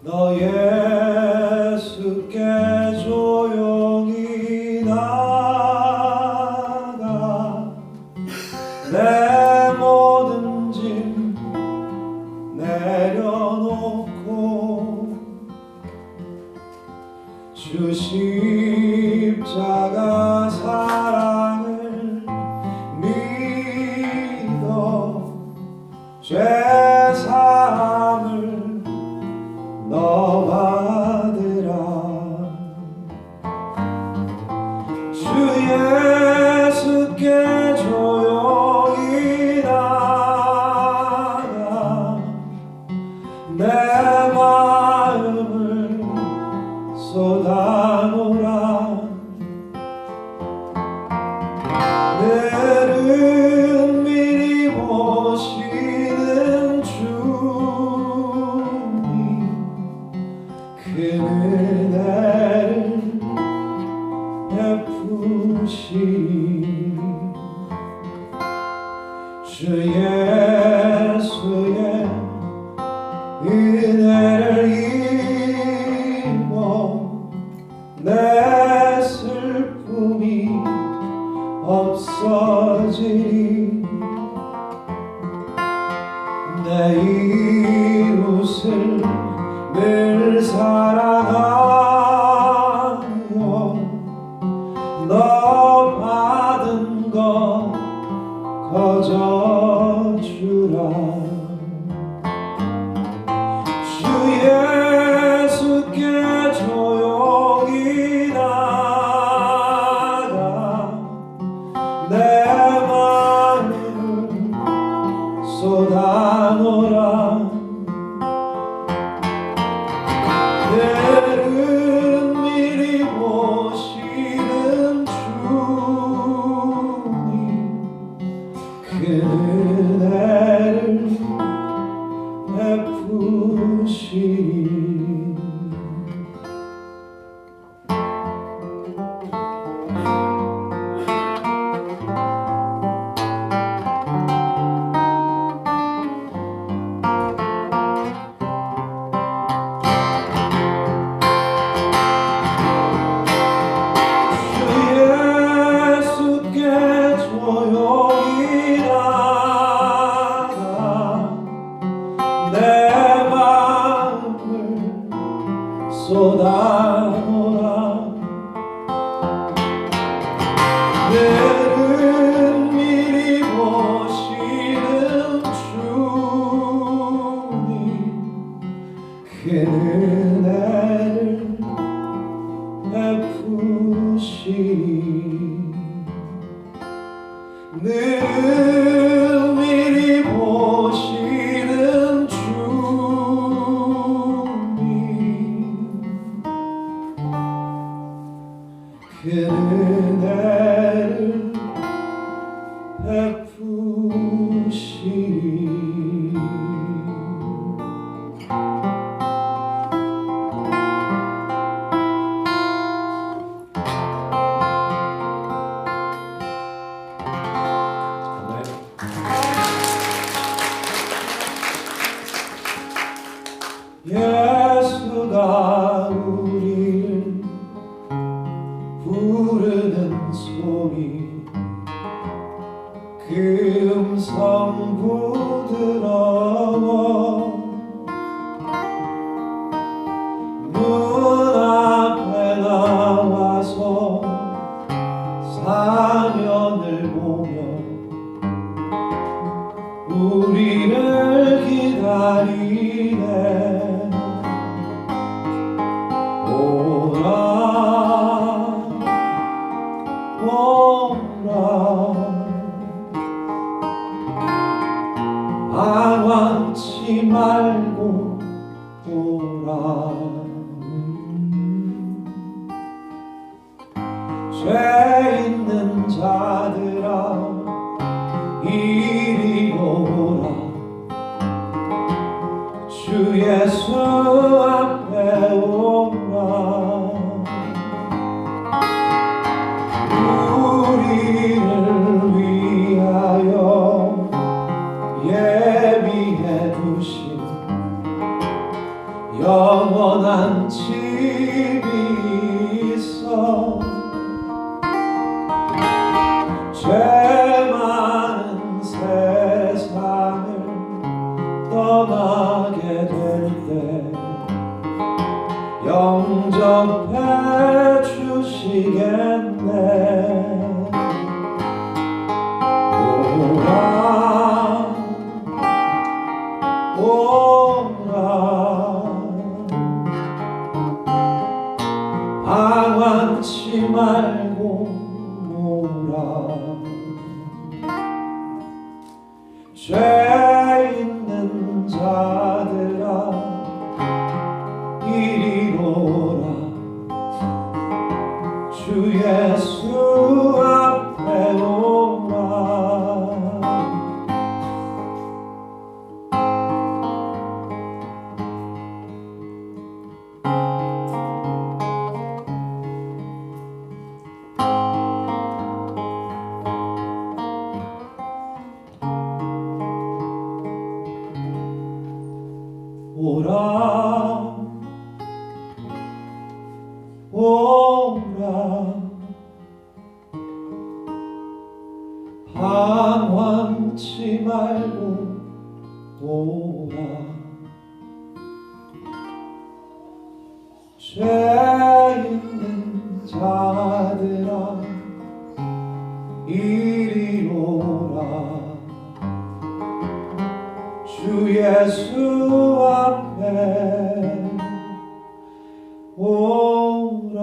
너 예수께 조용히 나가 내 모든 짐 내려놓고 주 십자가 사랑을 믿어 죄사함을 너 받으라. 주 예수께 조용히 나가 내 마음을 쏟아놓으라. 늘은 미리 보시는 주님 그 은혜를 베푸시리. 주 예수의 은혜를 입어 내 슬픔이 없어지리. 내 이웃을 늘 사랑하며 너 받은 것 거저주라. 주 예수께 조용히 나가 내 마음을 쏟아놓으라. 늘은 미리 보시는 주님 그 은혜를 베푸시리. 내 마음을 쏟아놓으라. 늘은 미리 보시는 주님 그 은혜를 베푸시리. 늘은 미리 보시는 주님 그 은혜를 베푸시리. 예수가 우리를 부르는 소리 그 음성 부드러워 눈앞에 나와서 사면을 보며 우리를 기다리네. 오라 오라 방황치 말고 오라. 죄 있는 자들아 이리 오라. 주 예수 앞에 오라. 우리를 위하여 예비해 두신 영원 죄 많은 세상을 떠나게 될 때 영접해 주시겠네. 오라 오라 방황치 말고 오라. 죄 있는 자들아 이리로라. 주 예수 앞에 오라. 오라 오라 방황치 말고 오라. 죄 있는 자들아 이리로라. 주 예수 앞에 오라.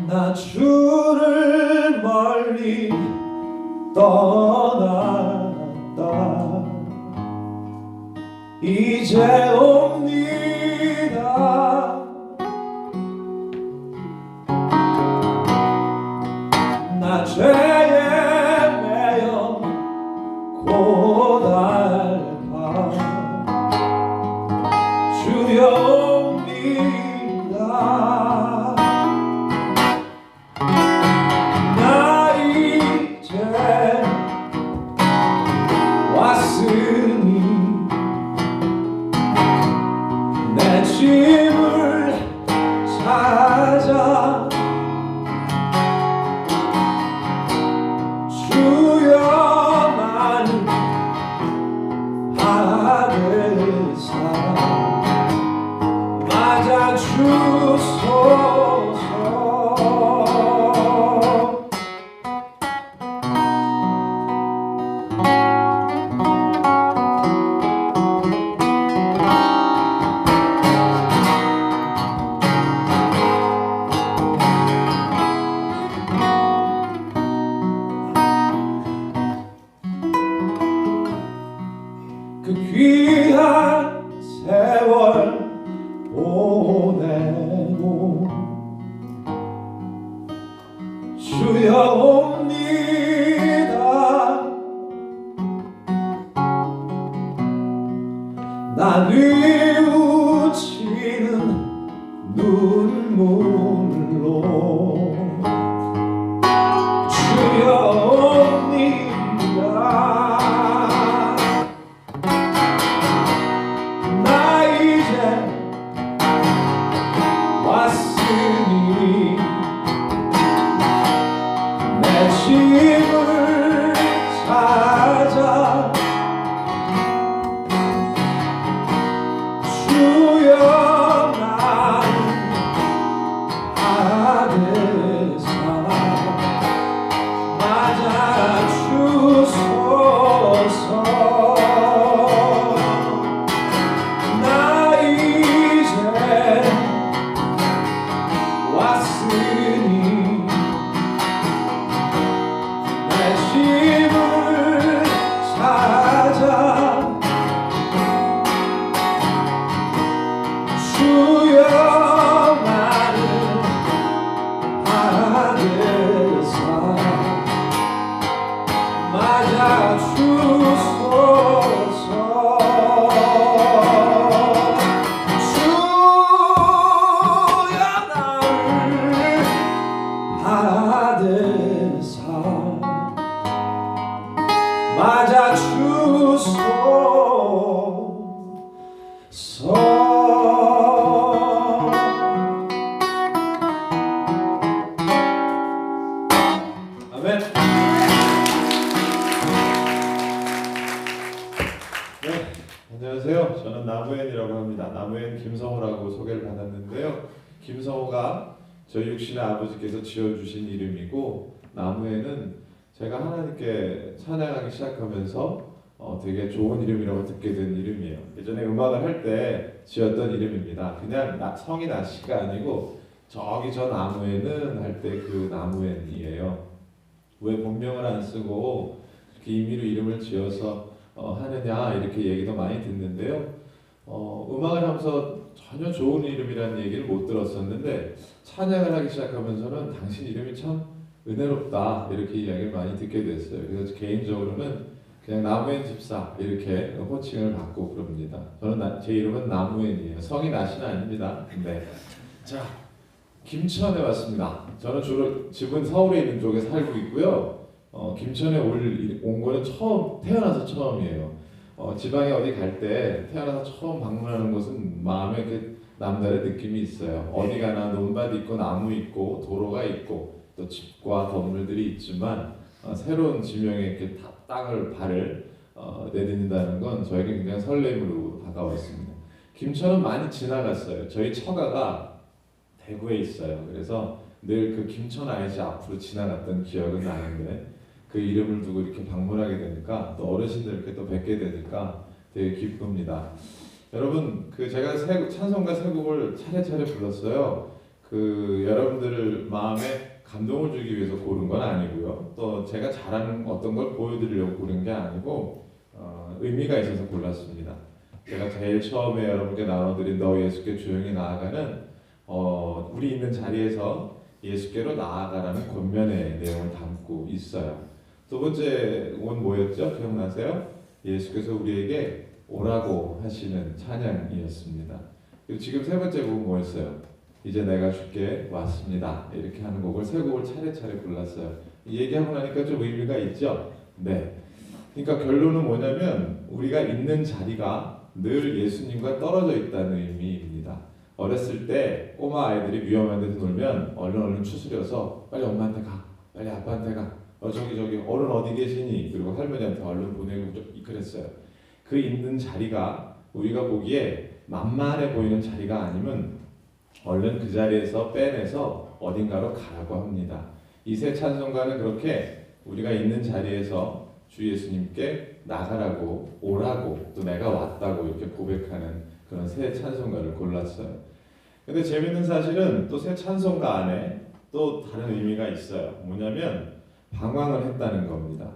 나 주를 멀리 떠났다. 이제 옵니다. 나 죄에 매여 고달파 주여 옵니다. 나 이제 왔으니 내 짐을 찾아 주여 나를 받으사 맞아 주소서. 그 귀한 세월 보내고 주여 옵니다. 나 뉘우치는 눈물로 주여 옵니다. 왔으니 내 짐을 찾아 주여 나를 받으사 맞아 주소서. 나 이제 왔으니 안녕하세요. 저는 나무엔이라고 합니다. 나무엔 김성호라고 소개를 받았는데요. 김성호가 저희 육신의 아버지께서 지어주신 이름이고, 나무엔은 제가 하나님께 찬양하기 시작하면서 되게 좋은 이름이라고 듣게 된 이름이에요. 예전에 음악을 할 때 지었던 이름입니다. 그냥 성이 나시가 아니고 저기 저 나무엔은 할 때 그 나무엔이에요. 왜 본명을 안 쓰고 이렇게 임의로 이름을 지어서 하느냐 이렇게 얘기도 많이 듣는데요. 음악을 하면서 전혀 좋은 이름이라는 얘기를 못 들었었는데 찬양을 하기 시작하면서는 당신 이름이 참 은혜롭다 이렇게 이야기를 많이 듣게 됐어요. 그래서 개인적으로는 그냥 나무엔 집사 이렇게 호칭을 받고 그럽니다. 저는 제 이름은 나무엔이에요. 성이 나시는 아닙니다. 네. 자, 김천에 왔습니다. 저는 주로 집은 서울에 있는 쪽에 살고 있고요. 김천에 온 거는 태어나서 처음이에요. 지방에 어디 갈 때 태어나서 처음 방문하는 곳은 마음에 이렇게 남다른 느낌이 있어요. 어디 가나 논밭 있고 나무 있고 도로가 있고 또 집과 건물들이 있지만 새로운 지명에 이렇게 발을 내딛는다는 건 저에게 굉장히 설렘으로 다가왔습니다. 김천은 많이 지나갔어요. 저희 처가가 대구에 있어요. 그래서 늘 그 김천 IC 앞으로 지나갔던 기억은 나는데 그 이름을 두고 이렇게 방문하게 되니까 또 어르신들 이렇게 또 뵙게 되니까 되게 기쁩니다. 여러분, 제가 찬송가 세 곡을 차례차례 불렀어요. 여러분들 마음에 감동을 주기 위해서 고른 건 아니고요. 또 제가 잘하는 어떤 걸 보여드리려고 고른 게 아니고 의미가 있어서 골랐습니다. 제가 제일 처음에 여러분께 나눠드린 너 예수께 조용히 나아가는 우리 있는 자리에서 예수께로 나아가라는 권면의 내용을 담고 있어요. 두 번째 곡은 뭐였죠? 기억나세요? 예수께서 우리에게 오라고 하시는 찬양이었습니다. 그리고 지금 세 번째 곡은 뭐였어요? 이제 내가 주께 왔습니다. 이렇게 하는 곡을 세 곡을 차례차례 불렀어요. 얘기하고 나니까 좀 의미가 있죠? 네. 그러니까 결론은 뭐냐면 우리가 있는 자리가 늘 예수님과 떨어져 있다는 의미입니다. 어렸을 때 꼬마 아이들이 위험한 데서 놀면 얼른 추스려서 빨리 엄마한테 가, 빨리 아빠한테 가, 저기 어른 어디 계시니? 그리고 할머니한테 얼른 보내고 그랬어요. 그 있는 자리가 우리가 보기에 만만해 보이는 자리가 아니면 얼른 그 자리에서 빼내서 어딘가로 가라고 합니다. 이 세 찬송가는 그렇게 우리가 있는 자리에서 주 예수님께 나가라고, 오라고, 또 내가 왔다고 이렇게 고백하는 그런 세 찬송가를 골랐어요. 근데 재밌는 사실은 또 세 찬송가 안에 또 다른 의미가 있어요. 뭐냐면 방황을 했다는 겁니다.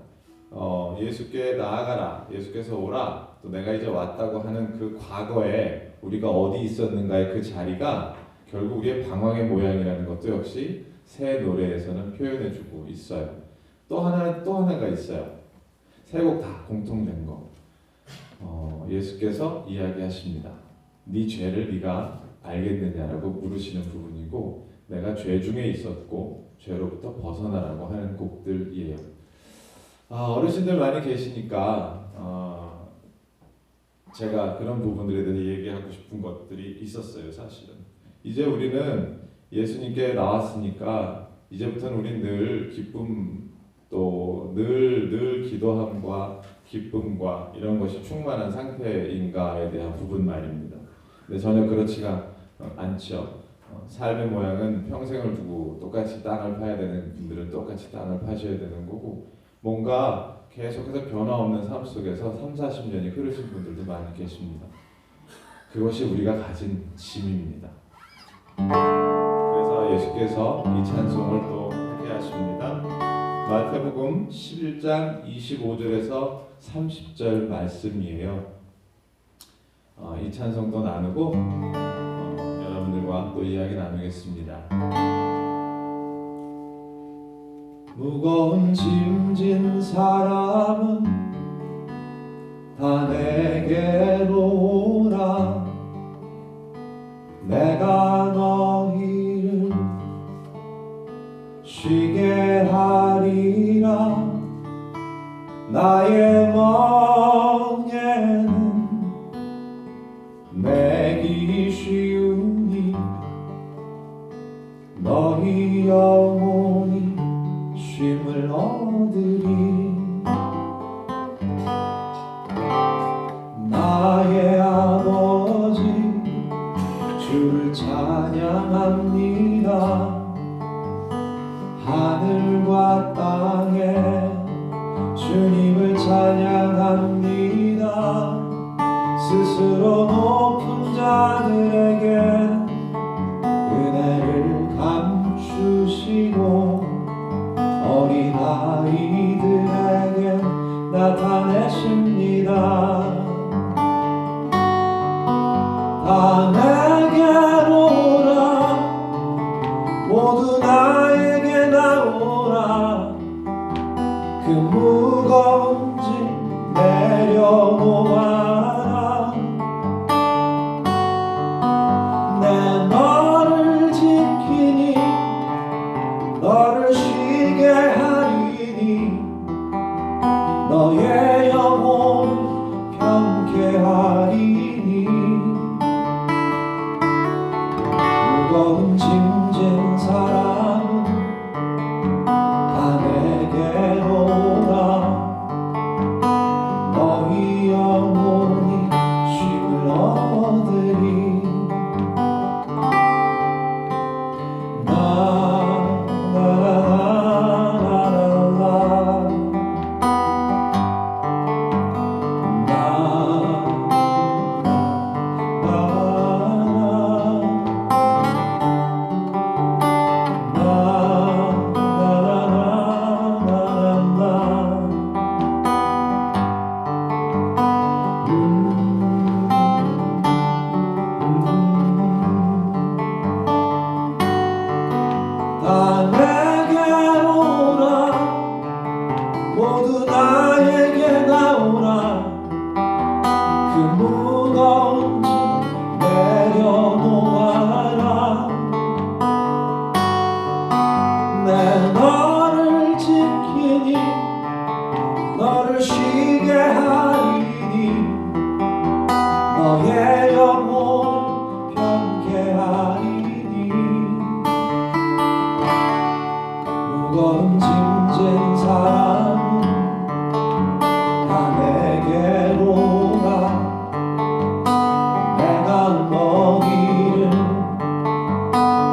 예수께 나아가라, 예수께서 오라, 또 내가 이제 왔다고 하는 그 과거에 우리가 어디 있었는가의 그 자리가 결국 우리의 방황의 모양이라는 것도 역시 새 노래에서는 표현해주고 있어요. 또 하나가 있어요. 세 곡 다 공통된 거. 예수께서 이야기하십니다. 네 죄를 네가 알겠느냐라고 물으시는 부분이고, 내가 죄 중에 있었고 죄로부터 벗어나라고 하는 곡들이에요. 어르신들 많이 계시니까 제가 그런 부분들에 대해서 얘기하고 싶은 것들이 있었어요. 사실은 이제 우리는 예수님께 나왔으니까 이제부터는 우린 늘 기쁨, 또 늘 기도함과 기쁨과 이런 것이 충만한 상태인가에 대한 부분 말입니다. 근데 전혀 그렇지가 않죠. 삶의 모양은 평생을 두고 똑같이 땅을 파야 되는 분들은 똑같이 땅을 파셔야 되는 거고, 뭔가 계속해서 변화 없는 삶 속에서 30-40년이 흐르신 분들도 많이 계십니다. 그것이 우리가 가진 짐입니다. 그래서 예수께서 이 찬송을 또 하게 하십니다. 마태복음 11장 25절에서 30절 말씀이에요. 이 찬송도 나누고 여러분들과 또 이야기 나누겠습니다. 무거운 짐진 사람은 다 내게로 오라. 내가 너희를 쉬게 하리라. 나의 멍에는 매기 쉬우니 너희 영혼이 쉼을 얻으리. 나의 아버지 주를 찬양합니다. 하늘과 땅에 주님을 찬양합니다. 스스로 높은 자들에게 은혜를 감추시고 어린아이들에게 나타내십니다. 다 내게로 오라. 모두 나에게 나오라. 그 무거운 짐 내려놓아라. 내 너를 지키니 너를 쉬게 하리니 너의 영혼 평케하리니. 무거운 짐진 사람은 다 내게로 오라. 너희 영혼이 쉼을 얻으리. 다 내게로 오라. 모두 나에게 나오라. 그 무거운 짐 내려놓아라. 내 너를 지키니 너를 쉬게 하리니 너의 영혼을 평케하리니. 무거운 짐진 사람은 다 내게로 오라. 내가 너희를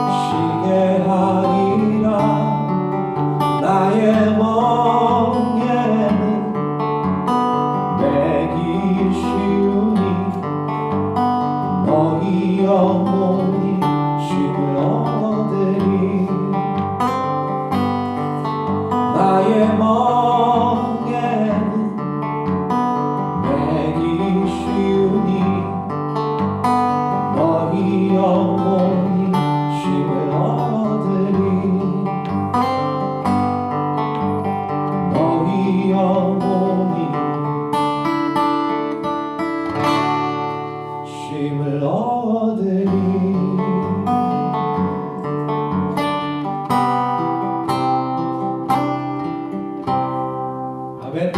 쉬게 하리라. 나의 멍에는 매기 쉬우니 너희 영혼이 쉼을 얻으리. 나의 멍에는 매기 쉬우니 너희 영혼이 쉼을 얻으리. 너희 영혼이 쉼을 얻으리. 아멘.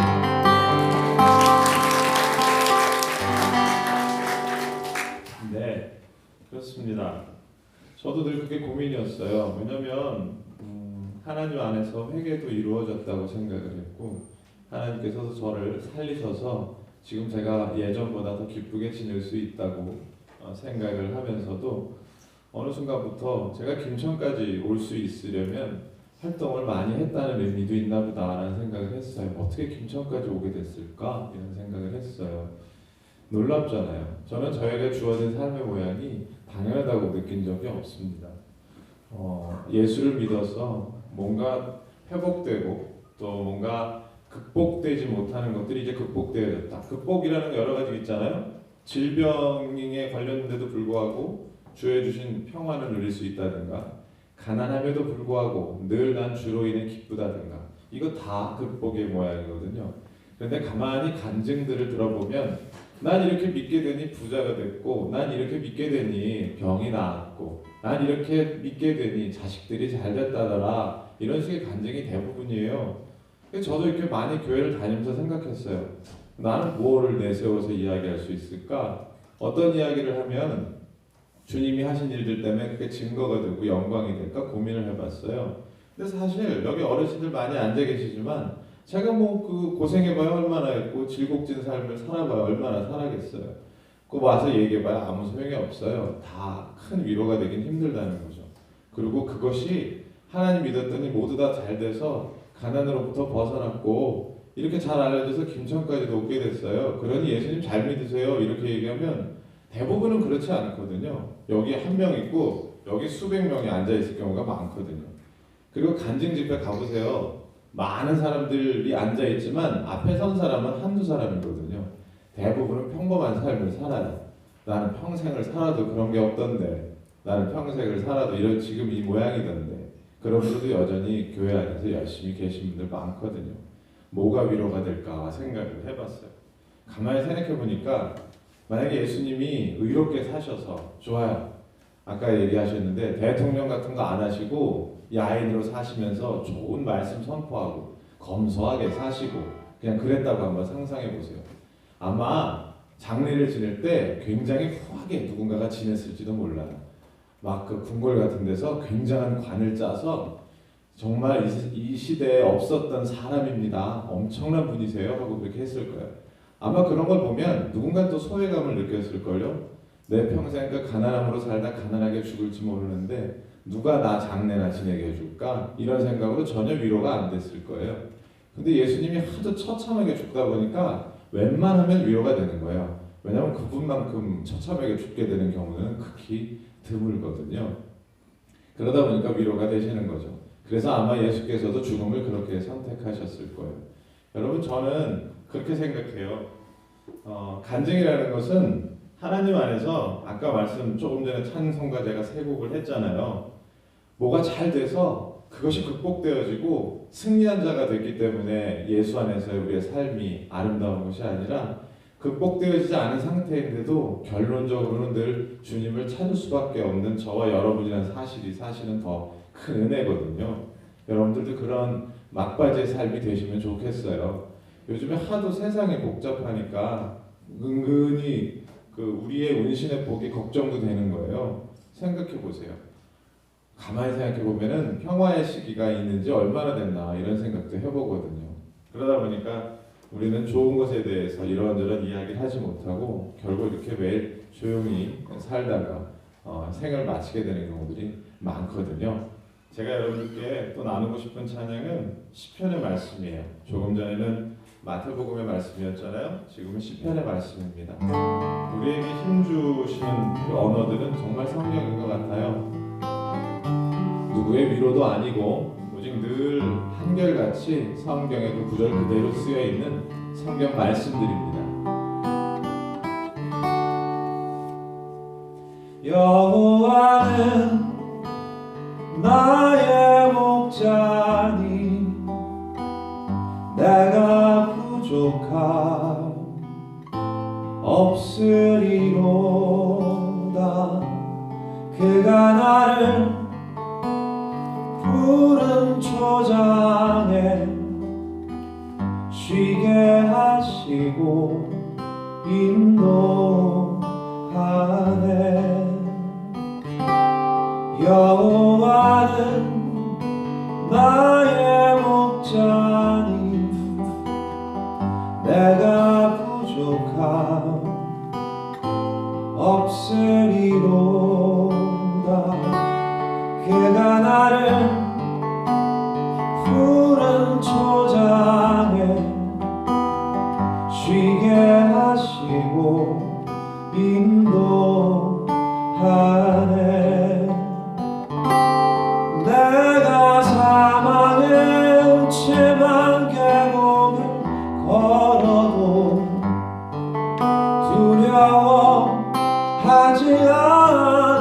네, 그렇습니다. 저도 늘 그게 고민이었어요. 왜냐면 하나님 안에서 회개도 이루어졌다고 생각을 했고 하나님께서 저를 살리셔서 지금 제가 예전보다 더 기쁘게 지낼 수 있다고 생각을 하면서도 어느 순간부터 제가 김천까지 올 수 있으려면 활동을 많이 했다는 의미도 있나 보다라는 생각을 했어요. 어떻게 김천까지 오게 됐을까? 이런 생각을 했어요. 놀랍잖아요. 저는 저에게 주어진 삶의 모양이 당연하다고 느낀 적이 없습니다. 예수를 믿어서 뭔가 회복되고 또 뭔가 극복되지 못하는 것들이 이제 극복되어졌다. 극복이라는 게 여러 가지 있잖아요. 질병에 관련된데도 불구하고 주의 주신 평안을 누릴 수 있다든가 가난함에도 불구하고 늘 난 주로 인해 기쁘다든가 이거 다 극복의 모양이거든요. 그런데 가만히 간증들을 들어보면 난 이렇게 믿게 되니 부자가 됐고 난 이렇게 믿게 되니 병이 나았고 난 이렇게 믿게 되니 자식들이 잘 됐다더라 이런 식의 간증이 대부분이에요. 그래서 저도 이렇게 많이 교회를 다니면서 생각했어요. 나는 뭐를 내세워서 이야기할 수 있을까? 어떤 이야기를 하면 주님이 하신 일들 때문에 그게 증거가 되고 영광이 될까 고민을 해봤어요. 근데 사실 여기 어르신들 많이 앉아 계시지만 제가 뭐 그 고생해봐야 얼마나 했고 질곡진 삶을 살아봐야 얼마나 살아겠어요. 그 와서 얘기해봐야 아무 소용이 없어요. 다 큰 위로가 되긴 힘들다는 거죠. 그리고 그것이 하나님 믿었더니 모두 다 잘 돼서 가난으로부터 벗어났고 이렇게 잘 알려져서 김천까지도 오게 됐어요. 그러니 예수님 잘 믿으세요 이렇게 얘기하면 대부분은 그렇지 않거든요. 여기 한 명 있고 여기 수백 명이 앉아있을 경우가 많거든요. 그리고 간증 집회 가보세요. 많은 사람들이 앉아있지만 앞에 선 사람은 한두 사람이거든요. 대부분은 평범한 삶을 살아요. 나는 평생을 살아도 그런 게 없던데 나는 평생을 살아도 이런 지금 이 모양이던데 그런 분들도 여전히 교회 안에서 열심히 계신 분들 많거든요. 뭐가 위로가 될까 생각을 해봤어요. 가만히 생각해보니까 만약에 예수님이 의롭게 사셔서 좋아요. 아까 얘기하셨는데 대통령 같은 거 안 하시고 야인으로 사시면서 좋은 말씀 선포하고 검소하게 사시고 그냥 그랬다고 한번 상상해 보세요. 아마 장례를 지낼 때 굉장히 후하게 누군가가 지냈을지도 몰라요. 막 그 궁궐 같은 데서 굉장한 관을 짜서 정말 이 시대에 없었던 사람입니다. 엄청난 분이세요. 하고 그렇게 했을 거예요. 아마 그런 걸 보면 누군가 또 소외감을 느꼈을걸요. 내 평생 그 가난함으로 살다 가난하게 죽을지 모르는데 누가 나 장례나 지내게 해줄까? 이런 생각으로 전혀 위로가 안 됐을 거예요. 근데 예수님이 하도 처참하게 죽다 보니까 웬만하면 위로가 되는 거예요. 왜냐하면 그분만큼 처참하게 죽게 되는 경우는 극히 드물거든요. 그러다 보니까 위로가 되시는 거죠. 그래서 아마 예수께서도 죽음을 그렇게 선택하셨을 거예요. 여러분 저는 그렇게 생각해요. 간증이라는 것은 하나님 안에서 아까 말씀 조금 전에 찬송가 제가 세 곡을 했잖아요. 뭐가 잘 돼서 그것이 극복되어지고 승리한 자가 됐기 때문에 예수 안에서의 우리의 삶이 아름다운 것이 아니라 극복되어지지 않은 상태인데도 결론적으로는 늘 주님을 찾을 수밖에 없는 저와 여러분이라는 사실이 사실은 더 큰 은혜거든요. 여러분들도 그런 막바지의 삶이 되시면 좋겠어요. 요즘에 하도 세상이 복잡하니까 은근히 그 우리의 운신의 복이 걱정도 되는 거예요. 생각해 보세요. 가만히 생각해 보면은 평화의 시기가 있는지 얼마나 됐나 이런 생각도 해보거든요. 그러다 보니까 우리는 좋은 것에 대해서 이런저런 이야기를 하지 못하고 결국 이렇게 매일 조용히 살다가 생을 마치게 되는 경우들이 많거든요. 제가 여러분께 또 나누고 싶은 찬양은 시편의 말씀이에요. 조금 전에는 마태복음의 말씀이었잖아요. 지금은 시편의 말씀입니다. 우리에게 힘주시는 그 언어들은 정말 성경인 것 같아요. 누구의 위로도 아니고 오직 늘 한결같이 성경에 그 구절 그대로 쓰여 있는 성경 말씀들입니다. 여호와는 나의 목자니 내가 부족함 없으리로다. 그가 나를 푸른 초장에 쉬게 하시고 인도하네. 여호와는 나의 목자니 내가 부족함 없으리로다. 그가 나를 푸른 초장에 쉬게 하시고 인도하네. 내가 사망의 음침한 계곡을 걸어도 두려워하지 않아.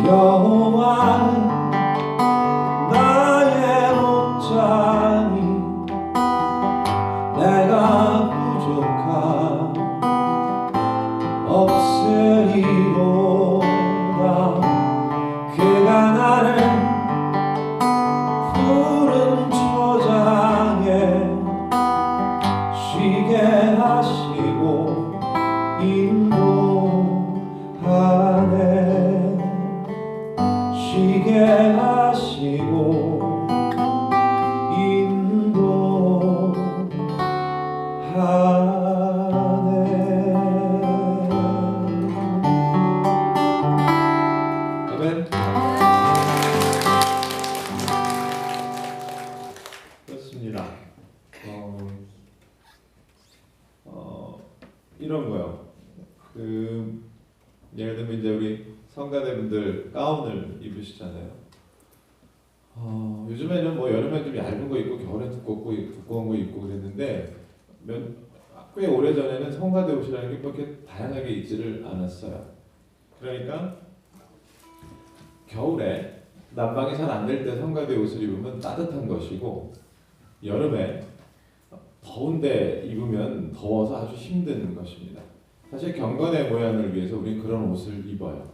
여호와 나의 목자니 내가 부족함 없으리로다. 그가 나를 푸른 초장에 쉬게 하시고 인도하네. 쉬게 하시고 인도하네. 아멘. 그렇습니다. 이런 거요. 예를 들면 이제 우리 성가대분들 가운을 입으시잖아요. 요즘에는 뭐 여름에 좀 얇은 거 입고 겨울에 두꺼운 거 입고 그랬는데 꽤 오래 전에는 성가대 옷이라는 게 그렇게 다양하게 입지를 않았어요. 그러니까 겨울에 난방이 잘 안 될 때 성가대 옷을 입으면 따뜻한 것이고 여름에 더운데 입으면 더워서 아주 힘든 것입니다. 사실 경건의 모양을 위해서 우리는 그런 옷을 입어요.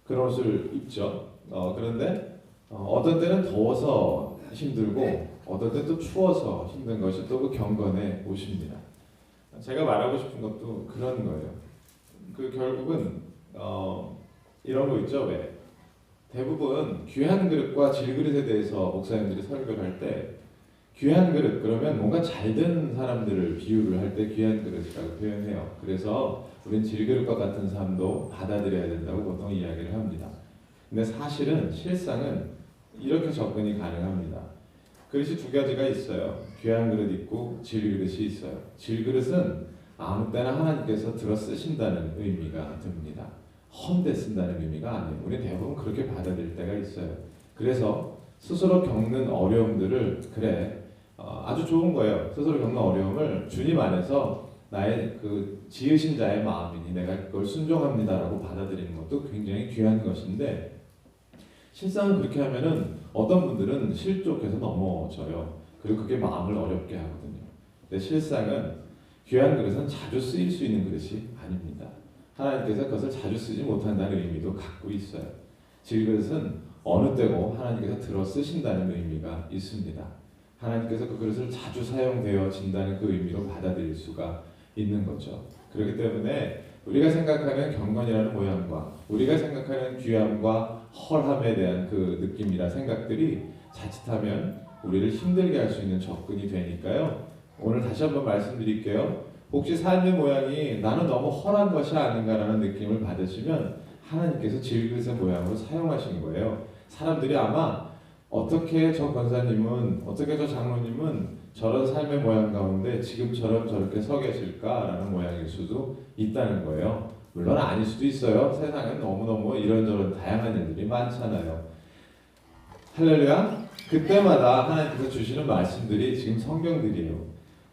그런 옷을 입죠. 그런데 어떤 때는 더워서 힘들고 어떤 때는 또 추워서 힘든 것이 또 그 경건의 옷입니다. 제가 말하고 싶은 것도 그런 거예요. 결국은 이런 거 있죠. 왜? 대부분 귀한 그릇과 질그릇에 대해서 목사님들이 설교를 할 때 귀한 그릇 그러면 뭔가 잘된 사람들을 비유를 할 때 귀한 그릇이라고 표현해요. 그래서 우린 질그릇과 같은 삶도 받아들여야 된다고 보통 이야기를 합니다. 근데 사실은 실상은 이렇게 접근이 가능합니다. 그릇이 두 가지가 있어요. 귀한 그릇 있고 질그릇이 있어요. 질그릇은 아무 때나 하나님께서 들어 쓰신다는 의미가 듭니다. 험대 쓴다는 의미가 아니에요. 우리 대부분 그렇게 받아들일 때가 있어요. 그래서 스스로 겪는 어려움들을 아주 좋은 거예요. 스스로 겪는 어려움을 주님 안에서 나의 지으신 자의 마음이니 내가 그걸 순종합니다라고 받아들이는 것도 굉장히 귀한 것인데 실상은 그렇게 하면은 어떤 분들은 실족해서 넘어져요. 그리고 그게 마음을 어렵게 하거든요. 근데 실상은 귀한 그릇은 자주 쓰일 수 있는 그릇이 아닙니다. 하나님께서 그것을 자주 쓰지 못한다는 의미도 갖고 있어요. 질그릇은 어느 때고 하나님께서 들어 쓰신다는 의미가 있습니다. 하나님께서 그 그릇을 자주 사용되어진다는 그 의미로 받아들일 수가 있는 거죠. 그렇기 때문에 우리가 생각하는 경건이라는 모양과 우리가 생각하는 귀함과 헐함에 대한 그 느낌이나 생각들이 자칫하면 우리를 힘들게 할 수 있는 접근이 되니까요. 오늘 다시 한번 말씀드릴게요. 혹시 삶의 모양이 나는 너무 헐한 것이 아닌가라는 느낌을 받으시면 하나님께서 질그릇의 모양으로 사용하신 거예요. 사람들이 아마 어떻게 저 권사님은, 어떻게 저 장로님은 저런 삶의 모양 가운데 지금처럼 저렇게 서 계실까라는 모양일 수도 있다는 거예요. 물론 아닐 수도 있어요. 세상엔 너무너무 이런저런 다양한 일들이 많잖아요. 할렐루야. 그때마다 하나님께서 주시는 말씀들이 지금 성경들이에요.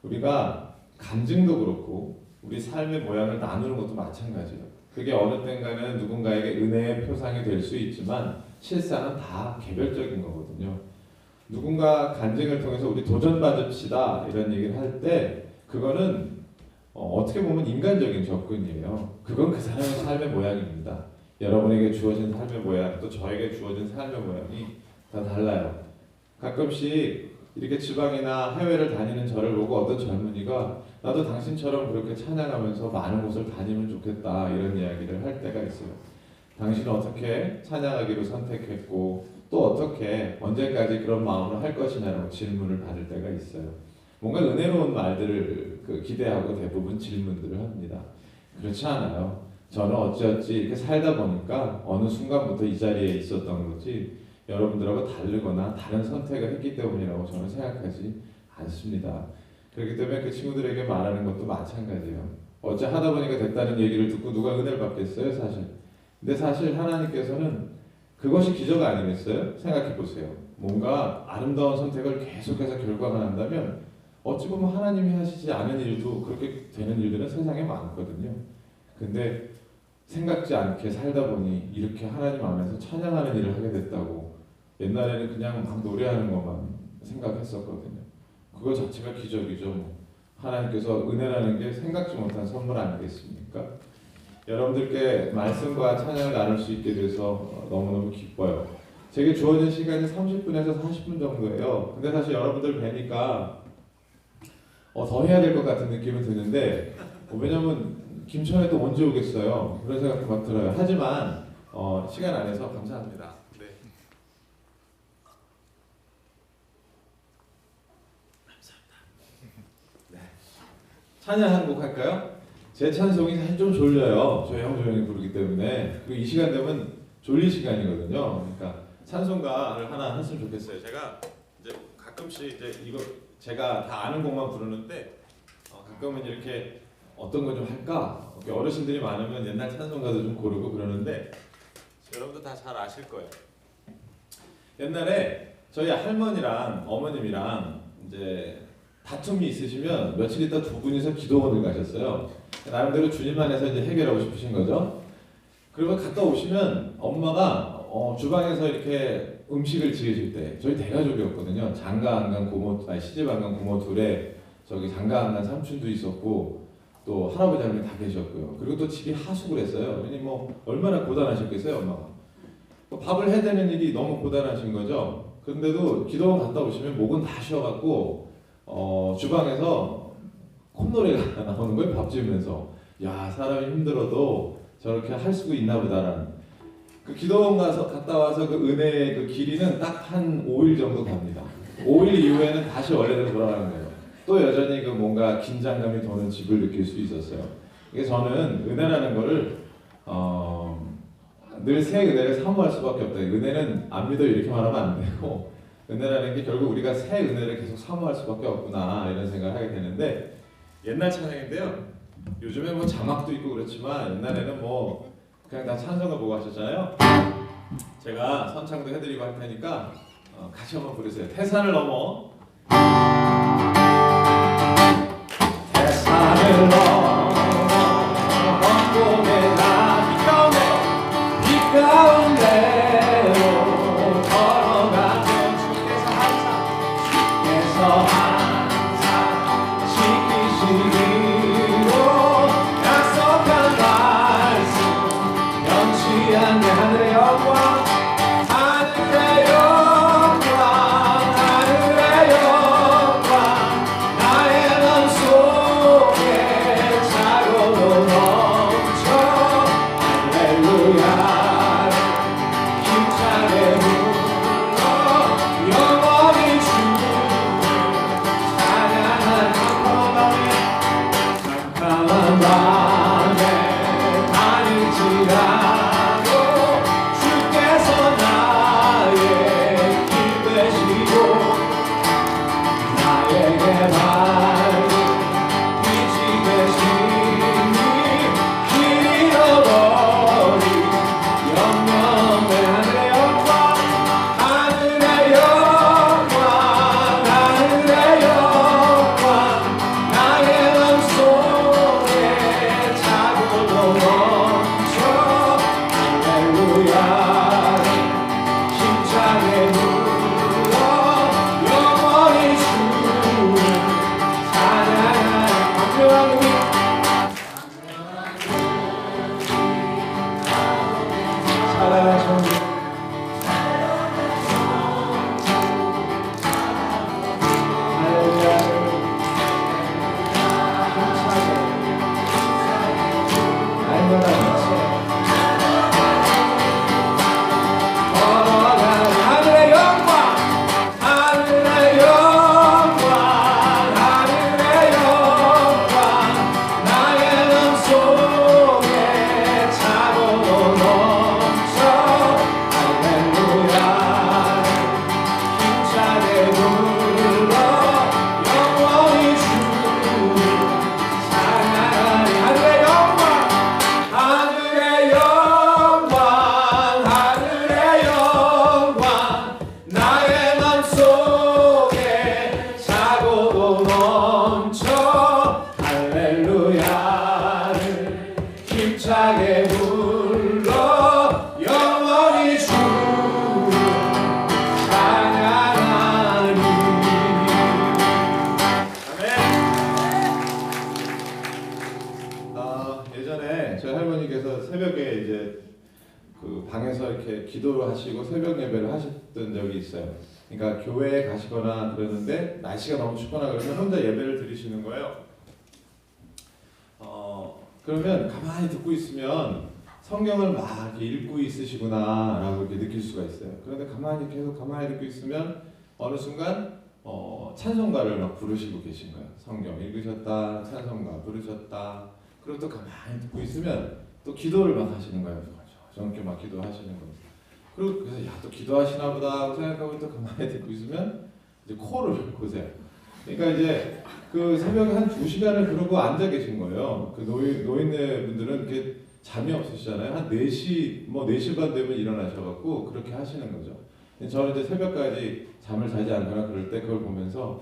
우리가 간증도 그렇고 우리 삶의 모양을 나누는 것도 마찬가지예요. 그게 어느 땐가는 누군가에게 은혜의 표상이 될 수 있지만 실상은 다 개별적인 거거든요. 누군가 간증을 통해서 우리 도전받읍시다 이런 얘기를 할 때 그거는 어떻게 보면 인간적인 접근이에요. 그건 그 사람의 삶의 모양입니다. 여러분에게 주어진 삶의 모양 또 저에게 주어진 삶의 모양이 다 달라요. 가끔씩 이렇게 지방이나 해외를 다니는 저를 보고 어떤 젊은이가 나도 당신처럼 그렇게 찬양하면서 많은 곳을 다니면 좋겠다 이런 이야기를 할 때가 있어요. 당신은 어떻게 찬양하기로 선택했고 또 어떻게 언제까지 그런 마음으로 할 것이냐라고 질문을 받을 때가 있어요. 뭔가 은혜로운 말들을 기대하고 대부분 질문들을 합니다. 그렇지 않아요. 저는 어찌어찌 이렇게 살다 보니까 어느 순간부터 이 자리에 있었던 거지 여러분들하고 다르거나 다른 선택을 했기 때문이라고 저는 생각하지 않습니다. 그렇기 때문에 그 친구들에게 말하는 것도 마찬가지예요. 어째 하다 보니까 됐다는 얘기를 듣고 누가 은혜를 받겠어요, 사실. 근데 사실 하나님께서는 그것이 기적 아니겠어요? 생각해 보세요. 뭔가 아름다운 선택을 계속해서 결과가 난다면 어찌 보면 하나님이 하시지 않은 일도 그렇게 되는 일들은 세상에 많거든요. 근데 생각지 않게 살다 보니 이렇게 하나님 안에서 찬양하는 일을 하게 됐다고. 옛날에는 그냥 막 노래하는 것만 생각했었거든요. 그거 자체가 기적이죠. 뭐. 하나님께서 은혜라는 게 생각지 못한 선물 아니겠습니까? 여러분들께 말씀과 찬양을 나눌 수 있게 돼서 너무너무 기뻐요. 제게 주어진 시간이 30분에서 40분 정도예요. 근데 사실 여러분들 뵈니까 더 해야 될 것 같은 느낌은 드는데 왜냐면 김천에 또 언제 오겠어요. 그런 생각도 막 들어요. 하지만 시간 안에서 감사합니다. 네. 찬양 한 곡 할까요? 제 찬송이 사실 좀 졸려요. 조용조용히 부르기 때문에. 그리고 이 시간 되면 졸릴 시간이거든요. 그러니까 찬송가를 하나 했으면 좋겠어요. 제가 이제 가끔씩 이제 이거 제가 다 아는 곡만 부르는데 가끔은 이렇게 어떤 거 좀 할까? 어르신들이 많으면 옛날 찬송가도 좀 고르고 그러는데 여러분도 다 잘 아실 거예요. 옛날에 저희 할머니랑 어머님이랑 이제 다툼이 있으시면 며칠 있다 두 분이서 기도원을 가셨어요. 나름대로 주님 안에서 이제 해결하고 싶으신 거죠. 그리고 갔다 오시면 엄마가 주방에서 이렇게 음식을 지으실 때 저희 대가족이었거든요. 장가 안 간 고모, 시집 안 간 고모 둘에 저기 장가 안 간 삼촌도 있었고 또 할아버지 할머니 다 계셨고요. 그리고 또 집이 하숙을 했어요. 왜냐면 뭐 얼마나 고단하셨겠어요, 엄마가. 밥을 해대는 일이 너무 고단하신 거죠. 그런데도 기도원 갔다 오시면 목은 다 쉬어갖고 주방에서 콧노래가 나오는 거예요. 밥 지으면서. 야, 사람이 힘들어도 저렇게 할 수가 있나 보다라는. 그 기도원 갔다 와서 그 은혜의 그 길이는 딱 한 5일 정도 갑니다. 5일 이후에는 다시 원래대로 돌아가는 거예요. 또 여전히 그 뭔가 긴장감이 도는 집을 느낄 수 있었어요. 그래서 저는 은혜라는 거를 늘 새 은혜를 사모할 수밖에 없다. 은혜는 안 믿어 이렇게 말하면 안 되고 은혜라는 게 결국 우리가 새 은혜를 계속 사모할 수밖에 없구나 이런 생각을 하게 되는데 옛날 찬양인데요. 요즘에 뭐 자막도 있고 그렇지만 옛날에는 뭐 그냥 다 찬송을 보고 하셨잖아요. 제가 선창도 해드리고 할 테니까 같이 한번 부르세요. 태산을 넘어 태산을 넘어 번복의 나 가운데로 걸어가면 주께서 항상 지키시기로 약속한 말씀 변치 않게 하늘의 영광 하늘의 영광 하늘의 영광 기도를 하시고 새벽 예배를 하셨던 적이 있어요. 그러니까 교회에 가시거나 그러는데 날씨가 너무 춥거나 그러면 혼자 예배를 드리시는 거예요. 그러면 가만히 듣고 있으면 성경을 막 이렇게 읽고 있으시구나라고 이렇게 느낄 수가 있어요. 그런데 계속 가만히 듣고 있으면 어느 순간 찬송가를 막 부르시고 계신 거예요. 성경 읽으셨다, 찬송가 부르셨다. 그리고 또 가만히 듣고 있으면 또 기도를 막 하시는 거예요. 저렇게 막 기도하시는 거예요. 그리고 그래서 또 기도하시나 보다 하고 생각하고 또 가만히 듣고 있으면 이제 코를 고세요. 그러니까 이제 그 새벽에 한 2시간을 그러고 앉아 계신 거예요. 그 노인네 분들은 이렇게 잠이 없으시잖아요. 한 4시, 4시 반 되면 일어나셔갖고 그렇게 하시는 거죠. 저는 이제 새벽까지 잠을 자지 않거나 그럴 때 그걸 보면서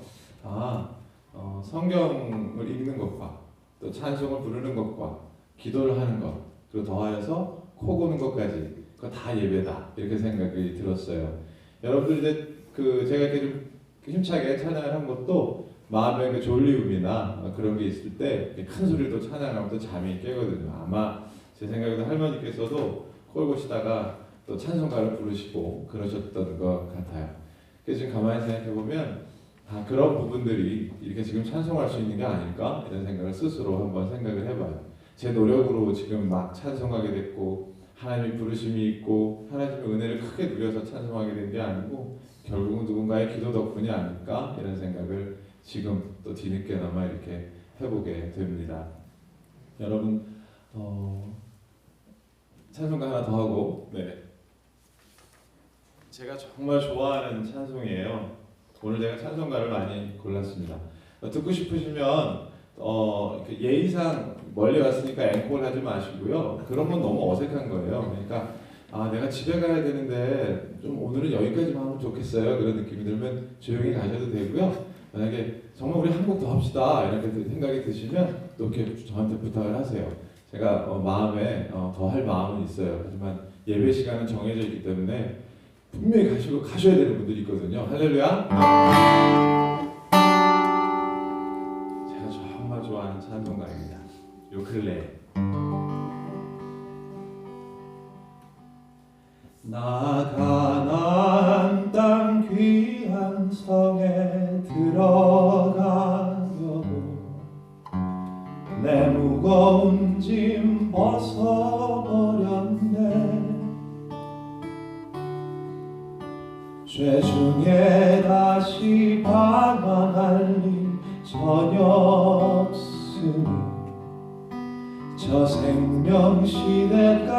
성경을 읽는 것과 또 찬송을 부르는 것과 기도를 하는 것 그리고 더하여서 코 고는 것까지 그거 다 예배다 이렇게 생각이 들었어요. 여러분들 이제 제가 이렇게 좀 힘차게 찬양을 한 것도 마음의 그 졸리움이나 그런 게 있을 때 큰 소리로 찬양하면 또 잠이 깨거든요. 아마 제 생각에도 할머니께서도 코를 고시다가 또 찬송가를 부르시고 그러셨던 것 같아요. 그래서 지금 가만히 생각해 보면 그런 부분들이 이렇게 지금 찬송할 수 있는 게 아닐까 이런 생각을 스스로 한번 생각을 해봐요. 제 노력으로 지금 막 찬송하게 됐고 하나님의 부르심이 있고 하나님의 은혜를 크게 누려서 찬송하게 된 게 아니고 결국은 누군가의 기도 덕분이 아닐까 이런 생각을 지금 또 뒤늦게나마 이렇게 해보게 됩니다. 여러분 찬송가 하나 더 하고 제가 정말 좋아하는 찬송이에요. 오늘 제가 찬송가를 많이 골랐습니다. 듣고 싶으시면 예의상 멀리 왔으니까 앵콜 하지 마시고요. 그런 건 너무 어색한 거예요. 그러니까 내가 집에 가야 되는데 좀 오늘은 여기까지만 하면 좋겠어요. 그런 느낌이 들면 조용히 가셔도 되고요. 만약에 정말 우리 한 곡 더 합시다 이렇게 생각이 드시면 또 이렇게 저한테 부탁을 하세요. 제가 마음에 더 할 마음은 있어요. 하지만 예배 시간은 정해져 있기 때문에 분명히 가셔야 되는 분들이 있거든요. 할렐루야. 제가 정말 좋아하는 찬송가입니다. 요 근래 나 가나안 땅 귀한 성에 들어가려고 내 무거운 짐 벗어버렸네. 죄 중에 다시 방황할 일 전혀 없으니 저 생명시대까지